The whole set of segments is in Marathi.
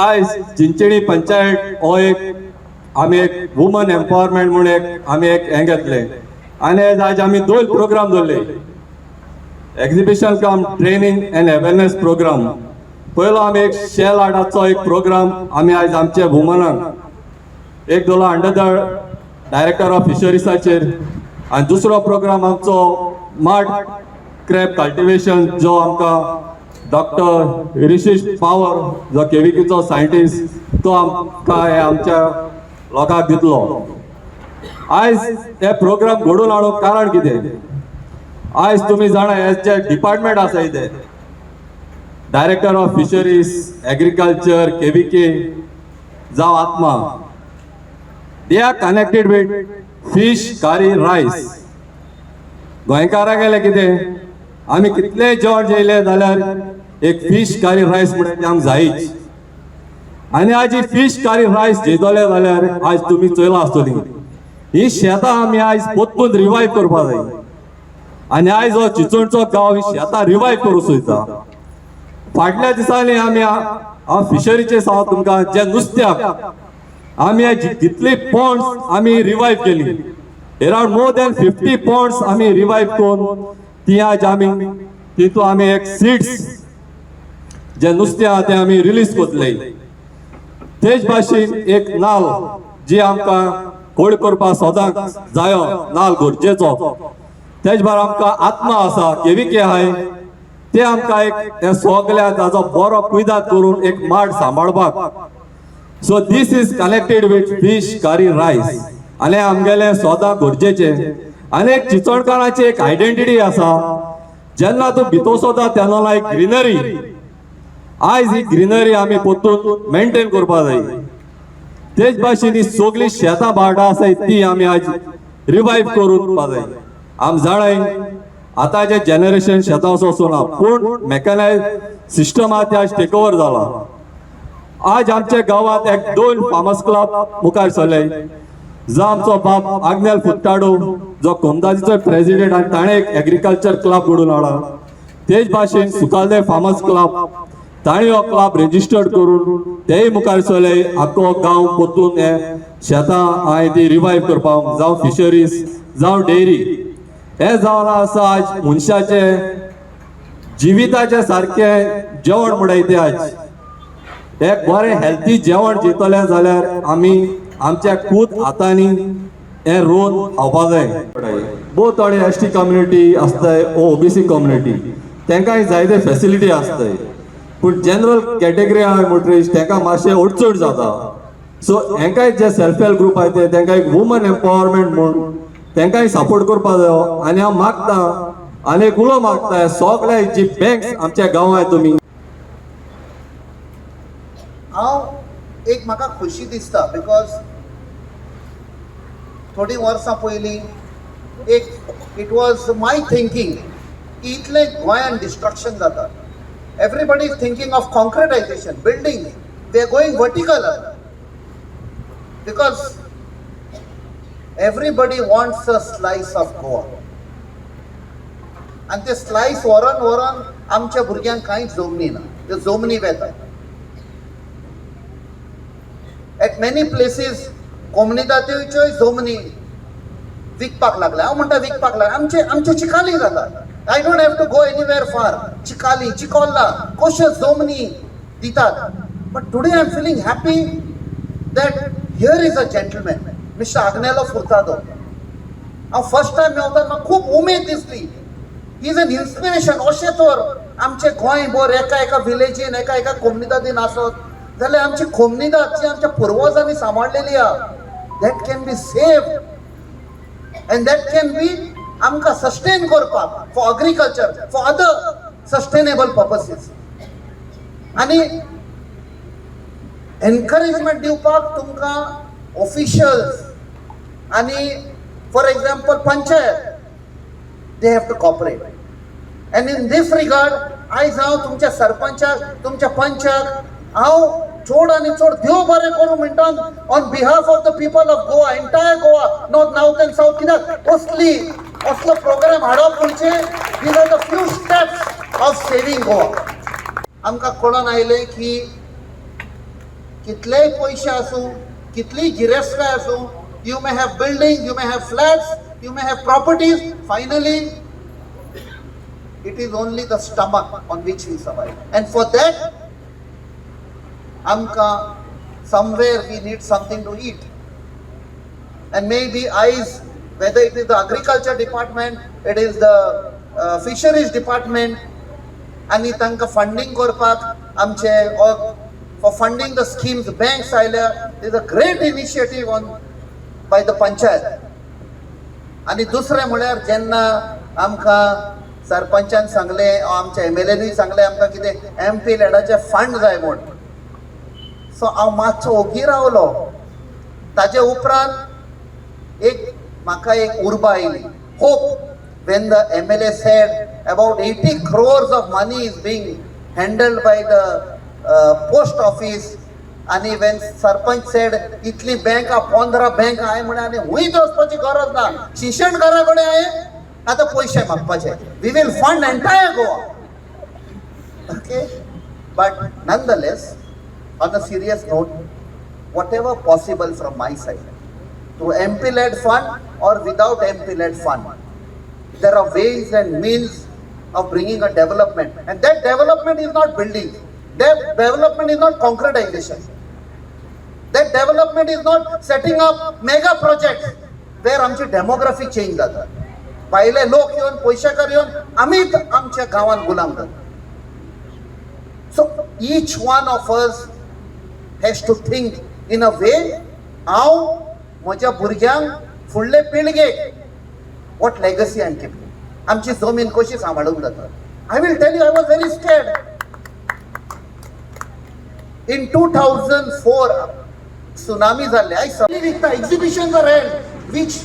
आयज चिंचणी पंचायत हो एक आमी एक वुमन एम्पावरमेंट म्हणून आमी एक हें घेतले आनी आज आमी दोन प्रोग्राम दवरले. एक्झिबिशन कम ट्रेनिंग एंड अवेरनेस प्रोग्राम. पयलो आमी एक शेल आर्टाचो एक प्रोग्राम आमी आयज आमच्या वुमनांक एक दवरलो अंडर द डायरेक्टर ऑफ फिशरीसाचेर आनी दुसरो प्रोग्राम आमचो मार्ट क्रॅब कल्टिवेशन जो आमकां डॉक्टर ऋषिश पावर जो केविकीचो सायंटिस्ट तो आमकां हे आमच्या लोकांक दितलो. आयज हे प्रोग्राम घडोवन हाडूंक कारण कितें? आयज तुमी जाणा हे जे डिपार्टमेंट आसा इथे डायरेक्टर ऑफ फिशरीज, एग्रीकल्चर, केविके जावं आत्मा, they are connected with fish curry रायस. गोंयकारांक गेले कितें आमी कितले जेवण जेयले जाल्यार एक फिश करी रायस म्हणून आमकां जायच. आनी आज ही फिश करी रायस जेयतले जाल्यार आज तुमी चोयला आसतली ही शेतां आमी आयज पोत्तून रिवायव करपाक जाय. आनी आयज हो चिंचोणचो गांव ही शेतां रिवायव करूंक सोदता. फाटल्या दिसांनी आमी हांव फिशरीचे सांगता तुमकां जे नुस्त्याक आमी आज कितली पॉन्ड्स आमी रिवायव केली. अराउंड मोर दॅन 50 पॉन्ड्स आमी रिवायव करून ती आज आमी तितून आमी एक सीड्स जे नुस्तें आहा तें आमी रिलीज कोतले. तेच भाशेन एक नाल जी आमकां कोड करपाक सदांच जायो, नाल गरजेचो. तेच भायर आमकां आत्मा आसा, केविके आहाय ते आमकां एक हे सगल्या ताजो बरो कुयदाद करून एक माड सांबाळपाक. So this is connected with fish curry rice आनी आमगेले सदां गरजेचे. आनी एक चिंचोणकाराची एक आयडेंटिटी आसा. जेन्ना तूं भितर सोदा तेन्ना लायक ग्रीनरी. आयज ही ग्रीनरी आमी पोत्तून मेंटेन करपाक जाय. तेच भाशेन ही सगळी शेतां बार्डां आसाय ती आमी आज रिवायव करून जाय. आमी जाणाय आतांचे जनरेशन शेतां वचोना पूण मेकॅनायज सिस्टम आहा ते आज टेक ओवर जाला. आज आमच्या गांवांत एक 2 फार्मर्स क्लब मुखार सरले. जो आमचो बाब आग्नेल फुट्टाडो जो कोमदाजीचो प्रेसिडेंट आनी ताणें एक एग्रीकल्चर क्लब घडोवन हाडला. तेच भाशेन सुकालदे फार्मर्स क्लब ताणें हो क्लब रेजिस्टर्ड करून तेय मुखार सरले. आख्खो गांव पोत्तून हे शेतां हांवें ती रिवायव करपाक जावं फिशरीज जावं डेरी हे जावन आसा आज मनशाचे जिविताचे सारखे जेवण म्हणटाय आज एक बरें हेल्थी जेवण जेतले जाल्यार आमी आमच्या खूद हातांनी हे रोवन खावपाक जाय. भोव थोडे एसटी कम्युनिटी आसताय, ओबीसी कम्युनिटी तांकां जायते फेसिलिटी आसताय पूण जनरल कॅटेगरी आहाय म्हणटरीच तांकां मातशें अडचण जाता. सो हेंकाय जे सेल्फ हेल्प ग्रुप आहाय ते तांकां एक वुमन एम्पावरमेंट म्हणून तांकांय सपोर्ट करपाक जायो. आनी हांव मागता आनी एक उलो मागता सगळ्या जी बँक्स आमच्या गांवांत तुमी हांव एक म्हाका खुशी दिसता बिकॉज थोडी वर्सां पयलीं एक इट वॉज माय थिंकींग की इतलें गोंयान डिस्ट्रक्शन जाता. Everybody is thinking of concretization, building, they are going vertical because everybody wants a slice of Goa. आनी ते स्लायस व्हरोन आमच्या भुरग्यांक कांयच जमनी ना, ते जमनी वेता. एट मेनी प्लेसीस कोमनिदात्योच्योय जमनी विकपाक लागल्या. हांव म्हणटा विकपाक लागल्या. आमचे चिकाली जाता. I don't have to go anywhere far. चिकाली, चिकोल्ला कश्यो जमनी दितात. But today I am feeling happy that here is a gentleman mister Agnelo Furtado. हांव फर्स्ट टायम मेवता म्हाका खूब उमेद दिसली. He is an inspiration. अशें तर आमचे गोंय भर एका विलेजीन एका कोमनिदादीन आसत जाल्यार आमची कोमनिदाद जी आमच्या पुर्वजांनी सांबाळलेली आहा that can be saved and that can be आमकां सस्टेन करपाक for agriculture, for other sustainable purposes. आनी एनकरेजमेंट दिवपाक तुमकां ऑफिशियल्स आनी for example panchayat they have to cooperate. And in these regard आयज हांव तुमच्या सरपंचाक, तुमच्या पंचाक हांव चड आनी चड देव बरें करूं म्हणटा on behalf of the people of Goa, entire Goa, north नाउथ एंड साउथ. कित्याक असलो प्रोग्राम हाडप म्हणजे these are the few steps of saving Goa. आमकां कळून आयलें की कितलेय पयशे आसूं, कितलीय गिरेस्तकाय आसूं, you may have building, you may have flats, you may have properties, finally it is only the stomach on which we survive. And for that, amka, somewhere we need something to eat. And maybe eyes, whether it is the agriculture department, it is the fisheries department, आणि तांकां फंडिंग करपाक आमचे for funding the schemes, banks आयल्या, there is a great initiative on by the panchayat. आणि दुसरें म्हळ्यार जेन्ना आमकां सरपंचान सांगले, आमच्या MLA सांगले आमकां कितें MP लॅडाचे फंड जाय म्हूण, सो हांव मातसो ओगी रावलो. ताजे उपरांत म्हाका एक उर्बा oily, hope, when the MLA said about 80 crores of money is being handled by the post office, आणि when sarpanch said Italy bank 15 bank आहे म्हणे आनी हुंय वचपाची गरज ना, शिक्षण घरा कडेन आहे, आता पैसे मागपाचे, we will fund entire Goa. Okay, but nonetheless, on a serious note, whatever possible from my side, through MP-led fund or without MP-led fund, there are ways and means of bringing a development, and that development is not building, that development is not concretization, that development is not setting up mega projects where आमची demography change जाता, भायले लोक येवन पयशेकार येवन आमीच आमच्या गांवांत गुलाम जाता. So each one of us has to think in a way, हांव म्हज्या भुरग्यांक फुडले पिळगेक what legacy I am keeping, आमची जमीन कशी सांबाळूंक जाता. I will tell you, I was very scared. In 2004 tsunami जाल्ले, I suddenly विकता, exhibitions are held, which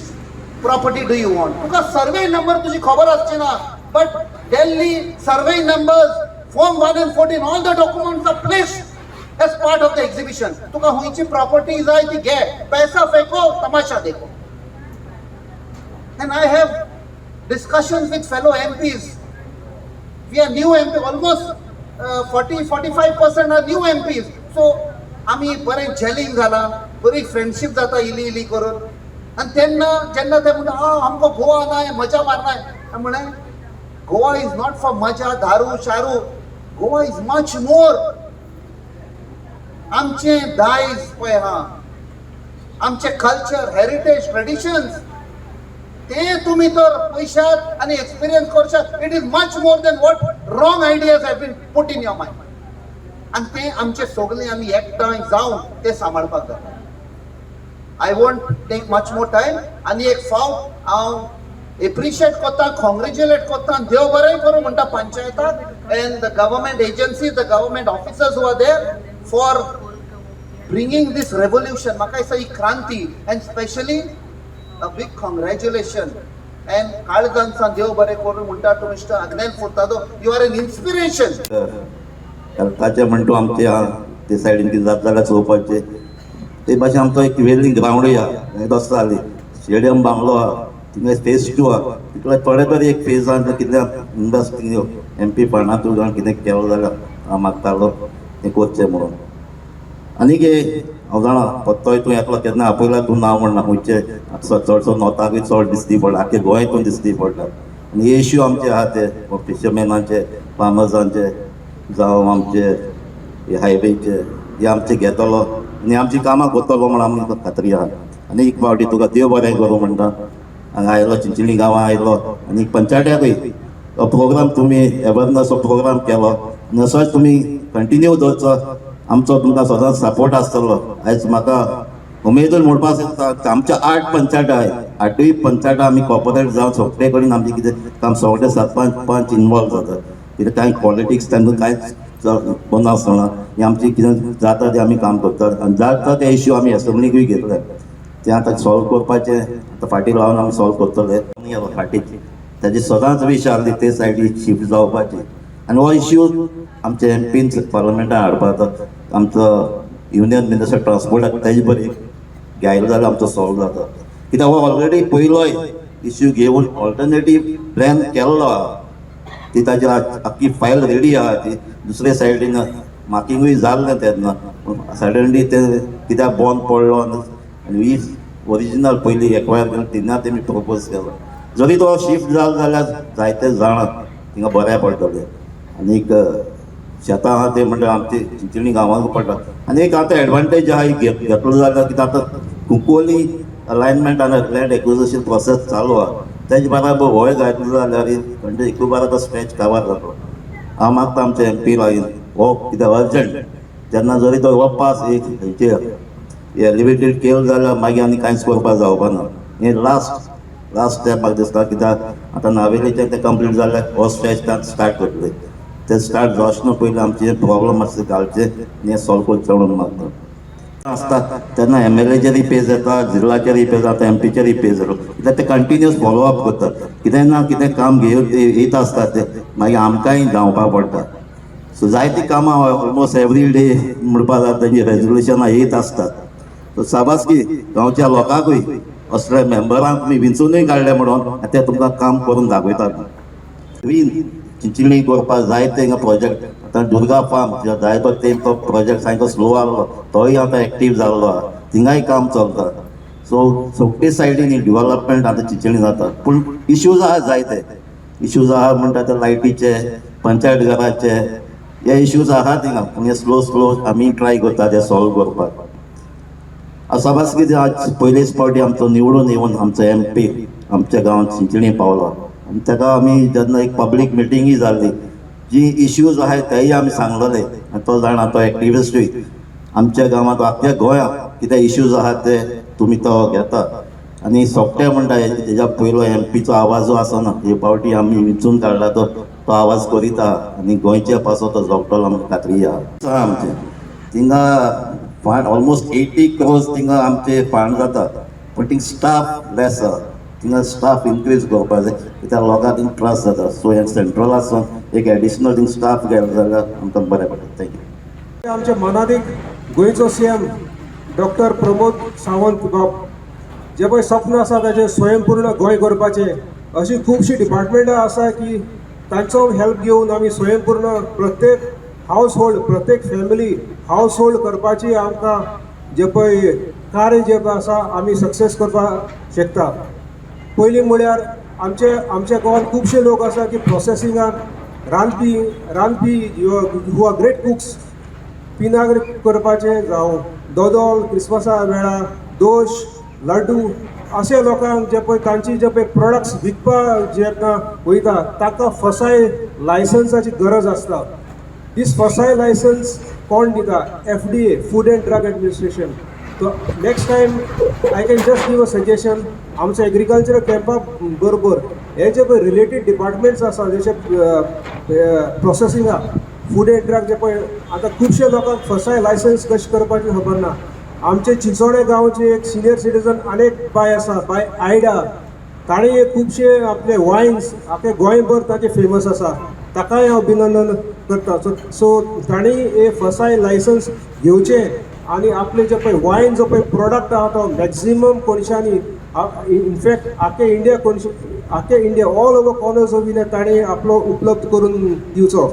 property do you want? Tuka survey number तुझी खबर आसची ना, but Delhi survey numbers, form 1 and 14, all the documents are placed as part of the exhibition. तुका हुंयची प्रॉपर्टी जाय ती घे, पैसा फेको, तमाशा देखो. And I have discussions with fellow MPs. We are new MP, almost 40-45% are new MPs. So आम्ही बरें जेलिंग जाला, बरी फ्रेंडशिप जाता इली इली करून. आणि तेन्ना जेन्ना ते म्हणटा आमकां गोवा नाय, मजा मारनाय, म्हणे गोवा इज नॉट फॉर मजा, दारू शारू, गोवा इज मच मोर. आमचे दायज पळय हा, आमचे कल्चर, हेरिटेज, ट्रेडिशन्स, ते तुम्ही तर पयशात आणि एक्सपिरियन्स करशात. It is much more than what wrong ideas have been put in your mind. आणि ते आमचे सगळे आमी एकठांय जावन ते सांबाळपाक जाता. I won't take much more time. आनी एक फावट हांव एप्रिशिएट करता, कॉंग्रेच्युलेट करता, आनी देव बरें करूं म्हणटा पंचायताक and the government agencies, the government officers who are there for bringing this revolution. म्हाका दिसता ही क्रांती, and specially a big congratulation and काळजांचा देव बरें करूं म्हणटा to mister Agnel Furtado. You are an inspiration. ताचे म्हणटो आमचे ते सायडीन कितें जाता जाल्यार चोवपाचे ते भाशेन आमचो एक वेल्डिंग ग्रावंडूय आहा, दोस्त जाली स्टेडियम बांगलो आहा, थिंगा फेज 2 आहा, तितले थोडे तरी एक फेजान कितें इंडस्ट्री MP फंडांतूय जावन कितें केलो जाल्यार हांव मागतालो तें करचें म्हणून. आनीक हांव जाणा पत्तो हितून एकलो केन्ना आपयला तूं नांव म्हणना, खंयचे चडसो नॉर्थाकूय चड दिसती पडटा, आख्खे गोंयांतून दिसती पडटा. आनी हे इश्यू आमचे आहा ते फिशरमॅनांचे, फार्मर्सांचे जावं आमचे हायवेचे, हे आमचे घेतलो आनी आमची कामां करतलो म्हण आमकां खात्री आहा. आनी एक फावटी तुका देव बरें करूं म्हणटा. हांगा आयलो चिंचोली गांवां आयलो आनी पंचायत्याकूय तो प्रोग्राम तुमी अवेरनस प्रोग्राम केलो आनी असोच तुमी कंटिन्यू दवरचो. आमचो तुमकां सदांच सपोर्ट आसतलो. आयज म्हाका उमेदून म्हणपाक शकता आमच्या 8 पंचायत आहाय, 8य पंचायत आमी कॉर्पोरेट जावन सगळे कडेन आमचें कितें काम सगळे सरपंच इनवॉल्व जातात. कितें कांय पॉलिटिक्स तांकां कांयच बंद आसना. हें आमचें कितें जाता तें आमी काम करतात आनी जाता ते इश्यू आमी एसेंब्लीकूय घेतले. तें आतां सॉल्व करपाचें आतां फाटीं लावन आमी सॉल्व करतले. फाटीं ताजी सदांच विश आहली ते सायडीक शिफ्ट जावपाची. आनी हो इश्यू आमचे MPन पार्लमेंटान हाडपाक आमचो युनियन मिनिस्टर ट्रान्सपोर्टाक तेजे बरी घायलो जाल्यार आमचो सॉल्व जाता. कित्याक हो ऑलरेडी पयलोय इश्यू घेवन ऑल्टरनेटीव प्लॅन केल्लो आहा. ती ताजी आख्खी फायल रेडी आहा. ती दुसरे सायडीन मार्किंगूय जाल्लें तेन्ना सडनली ते कित्याक बंद पडलो आनी ही ओरिजिनल पयलीं एक्वायर केलें तेन्ना तेमी प्रपोज केलो जरी तो शिफ्ट जालो जाल्यार जायते जाण थिंगा बऱ्या पडटले आनीक शेतां आहा ते म्हणटा आमची चिंचणी गांवांक पडटा आनी एक आतां एडवांटेज आहा घेतलो जाल्यार कित्याक आतां कुंकोली अलायनमेंट आनी लँड एक्विजिशन प्रोसेस चालू आहा तेजे बराबर होय घातलो जाल्यार म्हणजे एक बारा तो स्ट्रेच कवर जातलो हांव मागता आमच्या MP लागीं हो कित्याक अर्जंट जेन्ना जरी तो हो पास हेचेर एलिवेटेड केलो जाल्यार मागीर आनी कांयच करपाक जावपा ना हें लास्ट स्टेप म्हाका दिसता कित्याक आतां नावेलीचें तें कंप्लीट जाल्यार हो स्ट्रेच स्टार्ट करतले ते स्टार्ट जावचना पयलीं आमचे प्रॉब्लम आसता घालचे हें सॉल्व करचें म्हणून मागता आसता तेन्ना MLAचेरूय पेज येता जिल्लाचेरूय पेज जाता MPचेरूय पेज येता कित्याक ते कंटिन्युअस फॉलो अप करतात कितें ना कितें काम येत आसता ते मागीर आमकांय धांवपाक पडटा सो जायतीं कामां ऑलमोस्ट एवरी डे म्हणपाक जाता तेंची रेजोल्युशनां येत आसतात सो साबासकी गांवच्या लोकांकूय असल्या मेंबरांक तुमी विंचूनय काडले म्हणून ते तुमकां काम करून दाखयतात चिंचणी करपाक जायते हिंगा प्रोजेक्ट आतां दुर्गा फार्म जाय तो तें तो प्रोजेक्ट सामको स्लो आहलो तोय आतां एक्टीव जाल्लो आहा थिंगाय काम चलता सो सगळे सायडीन डेव्हलपमेंट आतां चिंचणी जाता पूण इश्यूज आहा जायते इश्यूज आहा म्हणटा ते लायटीचे पंचायत घराचे हे इश्यूज आहा थिंगा पूण हे स्लो आमी ट्राय करता ते सॉल्व करपाक समज कितें आज पयलीच फावटी आमचो निवडून येवन आमचो MP आमच्या गांवांत चिंचणी पावलो आनी ताका आमी जेन्ना एक पब्लीक मिटिंगूय जाल्ली जी इश्यूज आहाय तेय आमी सांगलेले आनी तो जाणा तो एक्टिविस्टूय आमच्या गांवांत आख्या गोंयांत कितें इश्यूज आहात ते तुमी तो घेता आनी सोंपटे म्हणटा हेज्या पयलो MPचो आवाजू आसना हे फावटी आमी विंचून काडला तो आवाज करीता आनी गोंयचे पासो तो जोगतलो आमकां खात्री आहा आमचे थिंगा फांड ऑलमोस्ट 80 crores थिंगा आमचे फांड जाता पूण थिंग स्टाफ लेस आहा थिंगा स्टाफ इनक्रीज करपाक जाय कित्याक लोकांक थिंग त्रास जाता सो हे सेंट्रल आसून एक एडिशनल थिंग स्टाफ गेलो जाल्यार आमकां बरें पडटा थँक्यू आमच्या मनादीक गोंयचो CM डॉक्टर प्रमोद सावंत बाब जे पळय सपन आसा ताचें स्वयंपूर्ण गोंय करपाचें अशी खुबशीं डिपार्टमेंटां आसा की तांचो हेल्प घेवन आमी स्वयंपूर्ण प्रत्येक हावस होल्ड प्रत्येक फॅमिली हावस होल्ड करपाची आमकां जे पळय कार्य जे पळय आसा आमी सक्सेस करपाक शकता पयलीं म्हळ्यार आमच्या गोंयांत खुबशे लोक आसा की प्रोसेसिंगाक रांदपी हू आर ग्रेट कुक्स पिनाग्र करपाचें जावं दोदोल क्रिस्मसा वेळार दोश लड्डू अशे लोकांक जे पळय तांची जे पळय प्रोडक्ट्स विकपाक जेन्ना वयता ताका फसाय लायसन्साची गरज आसता दीस फसाय लायसन्स कोण दिता FDA food and drug administration तो next time I can just give a suggestion आमच्या एग्रीकल्चरल कॅम्पा बरोबर हे जे पळय रिलेटेड डिपार्टमेंट्स आसा जशे प्रोसेसिंगाक फूड एंड ड्रग जे पळय आतां खुबशे लोकांक फसाय लायसन्स कशें करपाची खबर ना आमचे चिंचोडे गांवचे एक सिनियर सिटीजन आनीक बाय आसा बाय आयडा ताणें एक खुबशे आपले वायन्स आख्खे गोंयभर ताचे फेमस आसा ताकाय हांव अभिनंदन करता सो तांणी हे फसाय लायसन्स घेवचें आनी आपले जे पळय वायन जो पळय प्रोडक्ट आहा तो मॅक्झिमम कोणशांनी इनफॅक्ट आख्खे India all over corners of India ताणें आपलो उपलब्ध करून दिवचो.